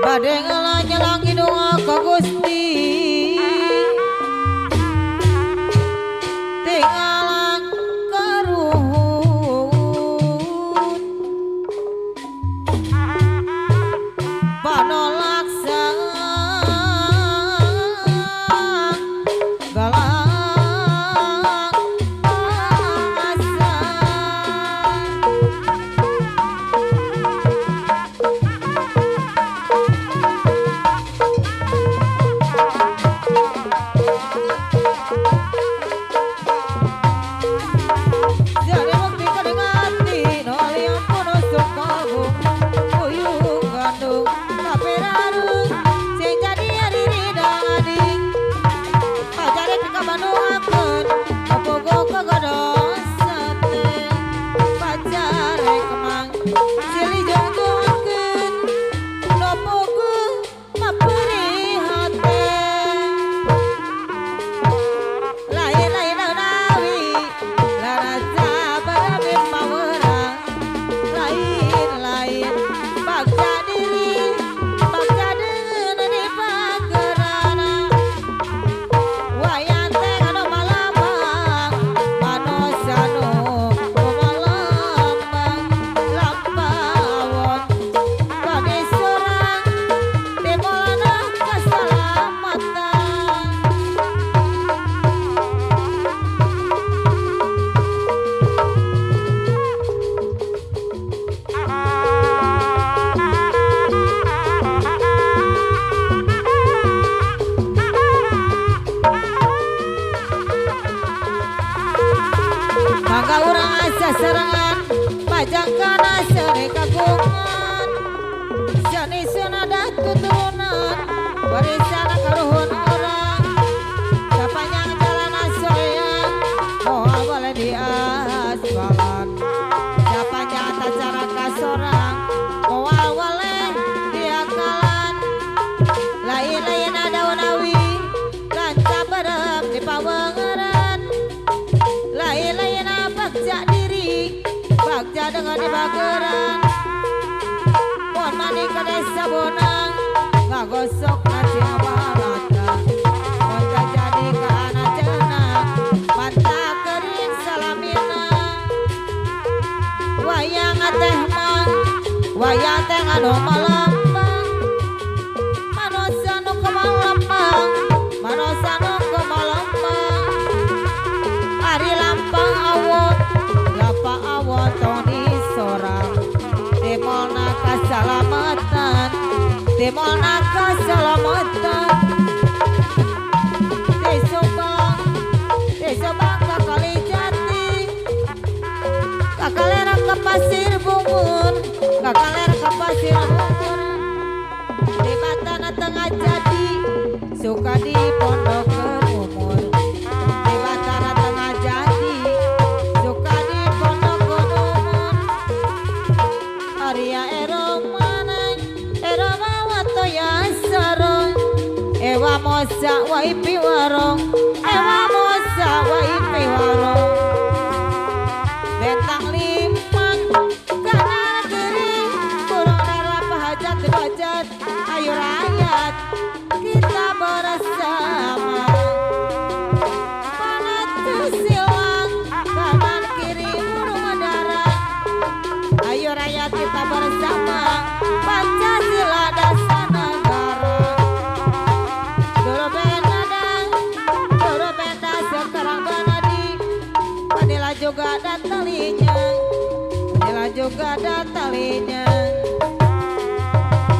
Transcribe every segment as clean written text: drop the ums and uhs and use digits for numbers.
Badhe ngelangi doa ka Gusti tinggalan karuhun panolaksa galak asa maka urang asa serangan pajangkana sere kagungan sanesana dah tuturunan warisana karuhun orang sapanjang jalan asoyang moal boleh diaspalan sapanjang tacara kasorang moal boleh diakalan lain-lain ada unawi lanca berem di pawengeran lain-lain bakja diri bakja dengan dibageran pon mani ke desa bonang ngagosok nasi amarata pon jadi ke anak jenang mata kering salamina wayang teh mang wayang teh anu malambang manusia nu kemalambang manusia nu kemalambang hari lampang awon lapa awon toni sorang demolna kasalamatan demolna kasalamatan desobang kakali jati kakalera ke pasir bungur kakalera ke pasir bungur di batana tengah jadi suka di pondok umur di batana tengah jadi suka di pondok umur Arya Eroma wato ya sarong ewa mosa wa ipi warong ewa mosa wa ipi warong bentang limang kanan kiri burung darah pahajat dibajat ayo rakyat kita bersama panat silang kanan kiri burung darah ayo rakyat kita bersama Pancasila dasar negara dulu benda sekarang benadi Manila juga dan talinya Manila juga dan talinya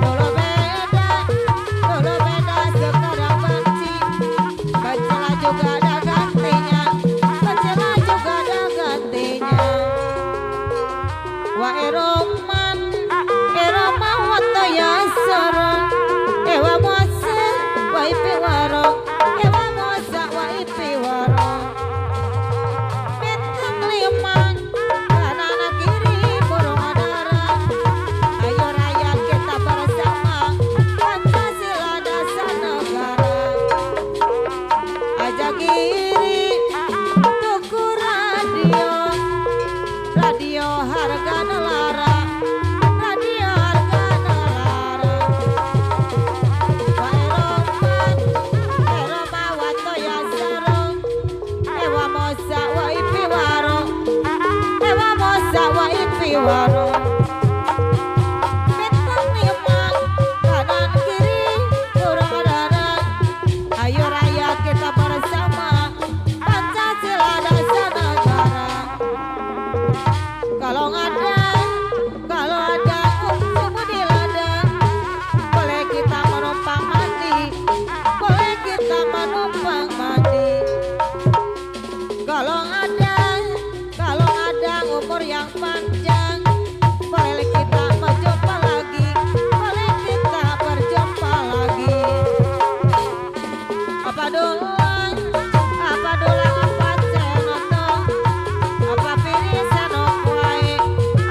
dulu beda sekarang benci Pancasila juga ada gantinya Pancasila juga ada gantinya wa eroman Eroma wato ya sarong ewa mosa wa ipi warong ewa mosa wa ipi warong bentang limang kanan kiri burung darah ayo rakyat kita bersama Pancasila dasar negara aja kiri kita menumpang mandi. Kalau ada umur yang panjang, boleh kita berjumpa lagi, boleh kita berjumpa lagi. Apa doang, apa dolang, apa cenotong, apa piring senok wae,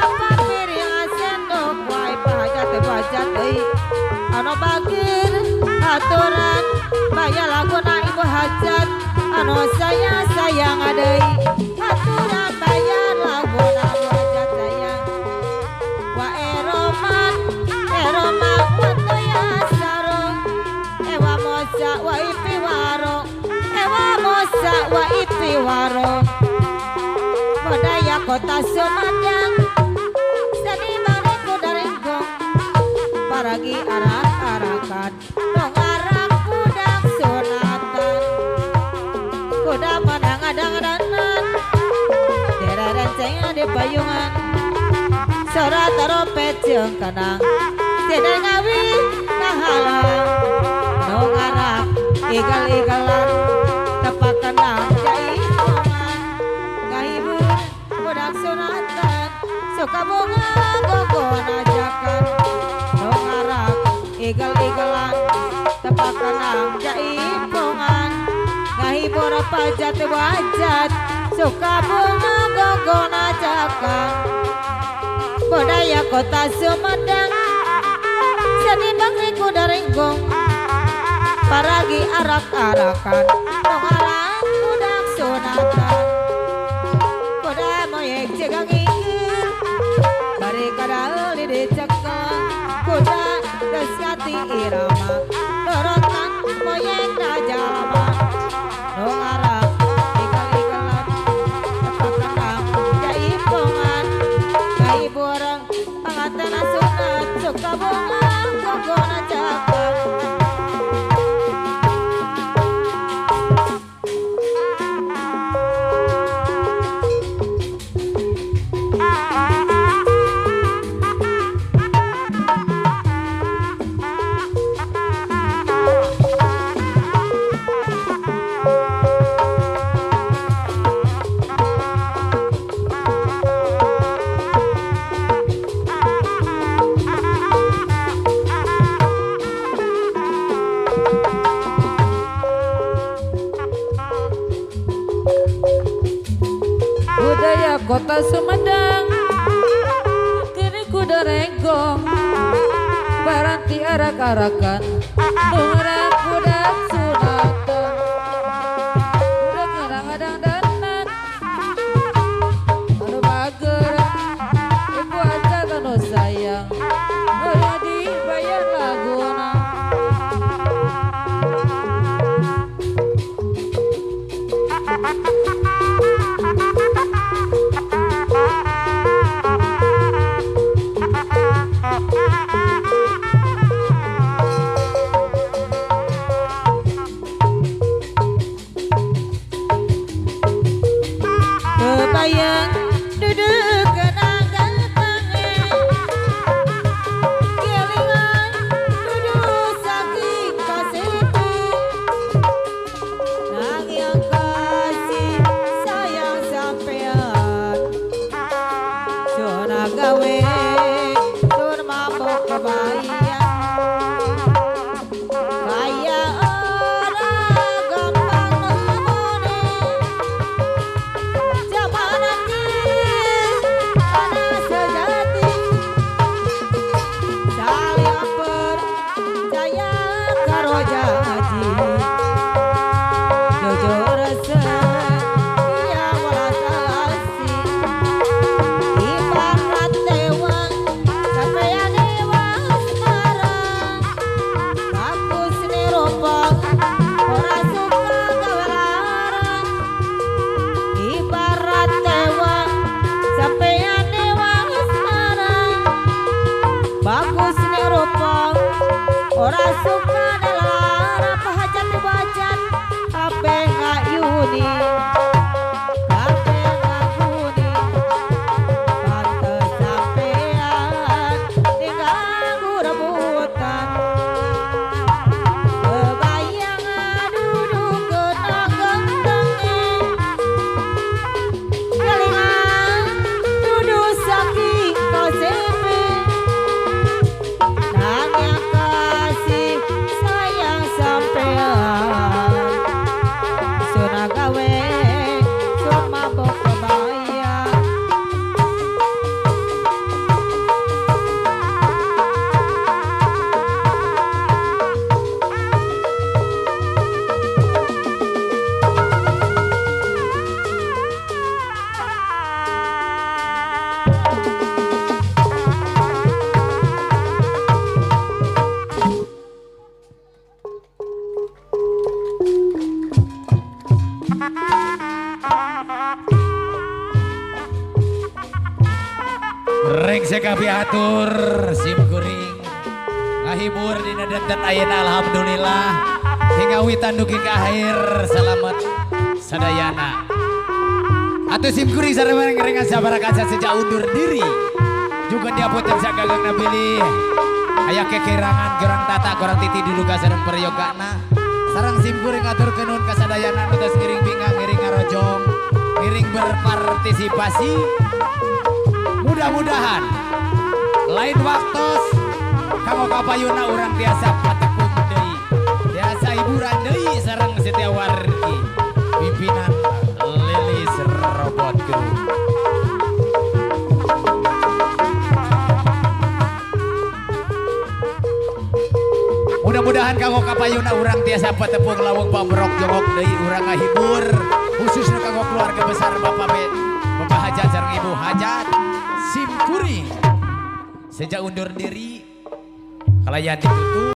apa piring sendok wae, pahajat ano bagir aturan bayar lagu na ibu hajat ano sayang adai aturan bayar lagu na ibu hajat sayang wa eroman waktu ya sarong ewa mosa wa ipi waro ewa mosa wa ipi waro budaya kota Sumedang seni bariku darenggong paragi arak-arakan dong arak budak sunatan kuda menang adang-adangan daerah rencengnya di payungan suara teropet jeung kanang tidak ngawi ngahalang dong arak igal-igalan tepak kenang jai kongan ngahibur budak sunatan suka bunga gogon ajakan dong arak igal-igalan tepak kenang jaipongan ngahibur pajat wajat suka bunga gogon ajakan budaya kota Sumedang seni bangriku darenggong paragi arak-arakan dong arak budak sunatan kuda moyek jegang inggir bari kadal di cekang kuda deskati irama dorotan moyek najalama dong arak igal-igalan tepak kenang jaipongan kaiburang pangatena sunat suka bunga gogona cakang budaya kota Sumedang kini kuda renggong baranti arak-arakan dengeran kuda sunatan kuda kenang adang danan anu bager ibu aja anu sayang anu dibayar laguna kebayang duduk kenangan tangan kelingan duduk saking kasitu nang yang kasih sayang sampean cuna gawe tur mabok kebayang kaya orang gampang nemune zaman Reng sekapi atur sim kuring ngahibur dina danten ayeuna alhamdulillah hingga witan dugi ka akhir selamat sadayana. Atuh sim kuring sareng rengan sabaraha sejak undur diri juga diapunten sagagangna pilih aya kekirangan gerang tata kurang titi dulu ka sareng periogana sareng sim kuring aturkeun nuhun kasadayana nu tos ngiring bingang ngiring ngarojong ngiring berpartisipasi. Mudah-mudahan lain waktos kamu kapayuna urang biasa patepung deui biasa hiburan deui sareng Setiawardi pimpinan Lilis Robot Group. Mudah-mudahan kamu kapayuna urang tiasa patepung lawang pamrok jongok deui urang ngahibur khususnya kanggo keluarga besar Bapak Hajat sareng Ibu Hajat sim kuring sejak undur diri kalayan ditutup.